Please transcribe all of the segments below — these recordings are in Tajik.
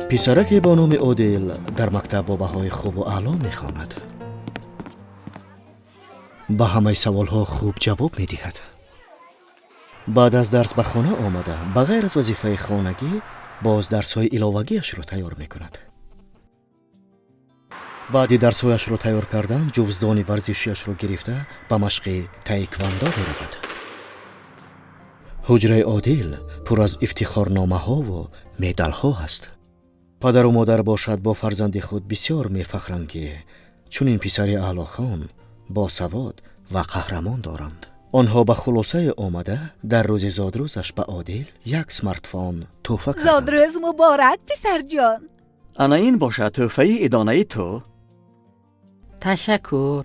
писараке бо номи Одил дар мактаб бо баҳои хубу аъло мехонад. ба ҳамаи саволҳо хуб ҷавоб медиҳад. баъд аз дарс ба хона омада ба ғайр аз вазифаи хонагӣ боз дарсҳои иловагиашро тайёр мекунад. баъди дарсҳояшро тайёр кардан ҷувздони варзишиашро гирифта ба машқи таеквондо меравад. ҳуҷраи Одил пур аз ифтихорномаҳову медалҳо аст. падару модар бошад бо фарзанди худ бисёр мефахранд ки чунин писари аълохон босавод ва қаҳрамон доранд. онҳо ба хулосае омада дар рӯзи зодрӯзаш ба Одил як смартфон тӯҳфа карданд. зодрӯз муборак писарҷон. ана ин бошад тӯҳфаи идонаи ту. ташаккур.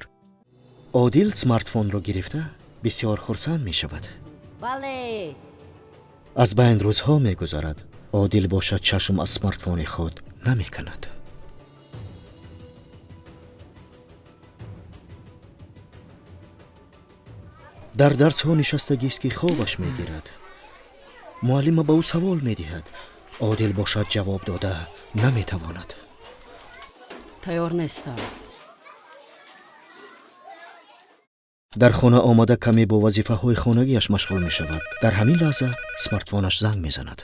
Одил смартфонро гирифта бисёр хурсанд мешавад. бале. аз байн рӯзҳо мегузарад. Одил бошад чашм аз смартфони худ намекунад. дар дарсҳо нишастагист ки хобаш мегирад. муаллима ба ӯ савол медиҳад. Одил бошад ҷавоб дода наметавонад. тайёр нестам. дар хона омада каме бо вазифаҳои хонагиаш машғул мешавад. дар ҳамин лаҳза смартфонаш занг мезанад.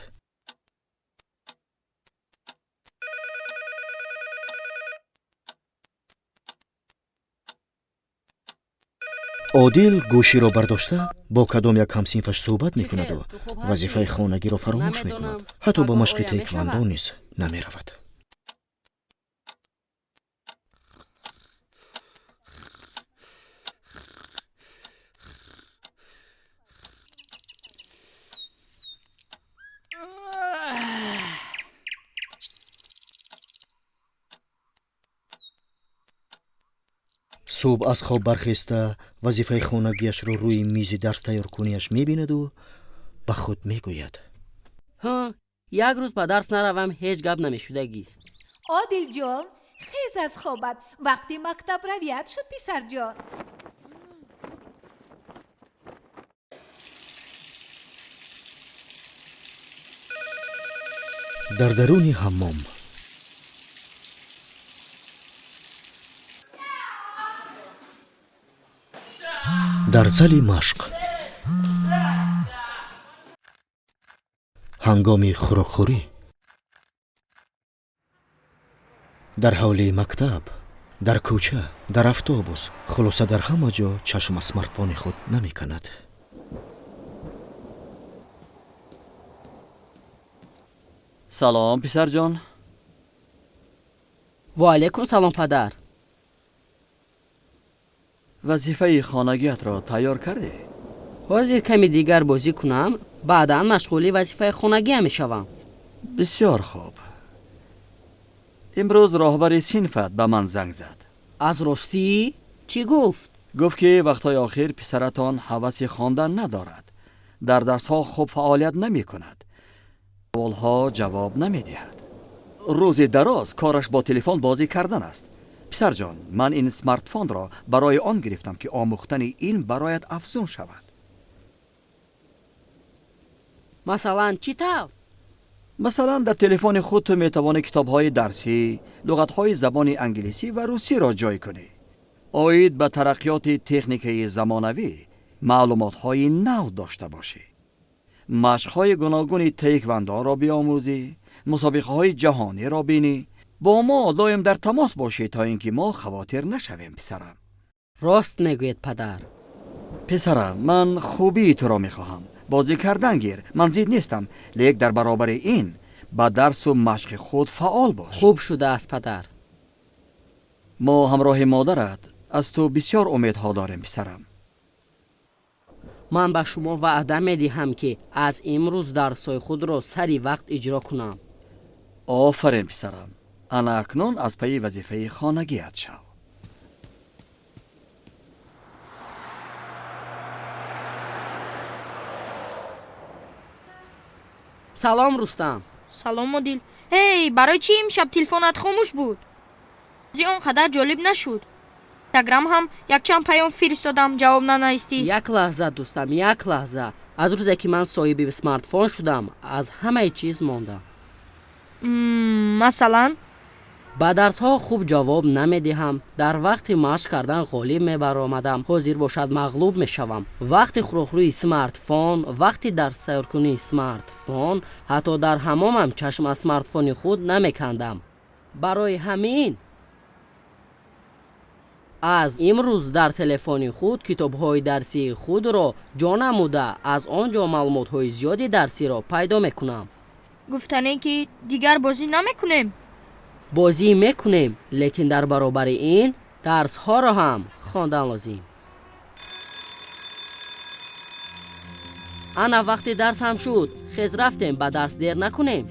Одил гӯширо бардошта бо кадом як ҳамсинфаш суҳбат мекунаду вазифаи хонагиро фаромӯш мекунад. ҳатто ба машқи таеквондо низ намеравад. субҳ аз хоб бархеста вазифаи хонагиашро рӯи мизи дарс тайёркуниаш мебинаду ба худ мегӯяд. як рӯз ба дарс наравам ҳеҷ гап намешудагист. одилҷон хез аз хобат вақти мактаб равият шуд писарҷон. дар даруни ҳаммом дар зали машқ ҳангоми хӯрокхӯрӣ дар ҳавлии мактаб дар кӯча дар автобус хулоса дар ҳама ҷо чашм аз смартфони худ намекунад. салом писарҷон. ва алайкум салом падар. вазифаи хонагиятро тайёр кардӣ? ҳозир ками дигар бозӣ кунам, баъдан машғули вазифаи хонагиам мешавам. бисёр хуб. имрӯз роҳбари синфат ба ман занг зад. аз ростӣ? чӣ гуфт? гуфт ки вақтҳои охир писаратон ҳаваси хондан надорад. дар дарсҳо хуб фаъолият намекунад. саволҳо ҷавоб намедиҳад. рӯзи дароз кораш бо телефон бозӣ кардан аст. писарҷон, ман ин смартфонро барои он гирифтам ки омӯхтани илм бароят афзун шавад. масалан чӣ тавр? масалан дар телефони худ ту метавонӣ китобҳои дарсӣ, луғатҳои забони англисӣ ва русиро ҷой кунӣ. оид ба тараққиёти техникаи замонавӣ маълумотҳои нав дошта бошӣ. машқҳои гуногуни таеквондоро биомӯзӣ, мусобиқаҳои ҷаҳониро бинӣ. бо мо доим дар тамос бошӣ то ин ки мо хавотир нашавем писарам. рост мегӯед падар. писарам, ман хубии туро мехоҳам. бозӣ кардан гир, ман зид нестам, лек дар баробари ин ба дарсу машқи худ фаъол бош. хуб шудааст падар. мо ҳамроҳи модарат аз ту бисёр умедҳо дорем писарам. ман ба шумо ваъда медиҳам ки аз имрӯз дарсҳои худро сари вақт иҷро кунам. офарин писарам. ана акнун аз пайи вазифаи хонагият шав. салом рустам. салом одил. ҳей, барои чӣ имшаб телефонат хомӯш буд? зи он қадар ҷолиб нашуд. инстаграм ҳам якчанд паём фиристодам, ҷавоб нанаистӣ. як лаҳза дӯстам, як лаҳза. аз рӯзе ки ман соҳиби смартфон шудам, аз ҳамаи чиз мондам. масалан ба дарсҳо хуб ҷавоб намедиҳам, дар вақти машқ кардан ғолиб мебаромадам, ҳозир бошад мағлуб мешавам. Вақти хурохрӯи смартфон, вақти дар сайркунии смартфон, ҳатто дар ҳамомам чашм аз смартфони худ намекандам. барои ҳамин аз имрӯз дар телефони худ китобҳои дарсии худро ҷо намуда, аз он ҷо маълумотҳои зиёди дарсиро пайдо мекунам. гуфтане ки дигар бозӣ намекунем. бозӣ мекунем, лекин дар баробари ин дарсҳоро ҳам хондан лозим. ана вақти дарс ҳам шуд, хез рафтем ба дарс дер накунем.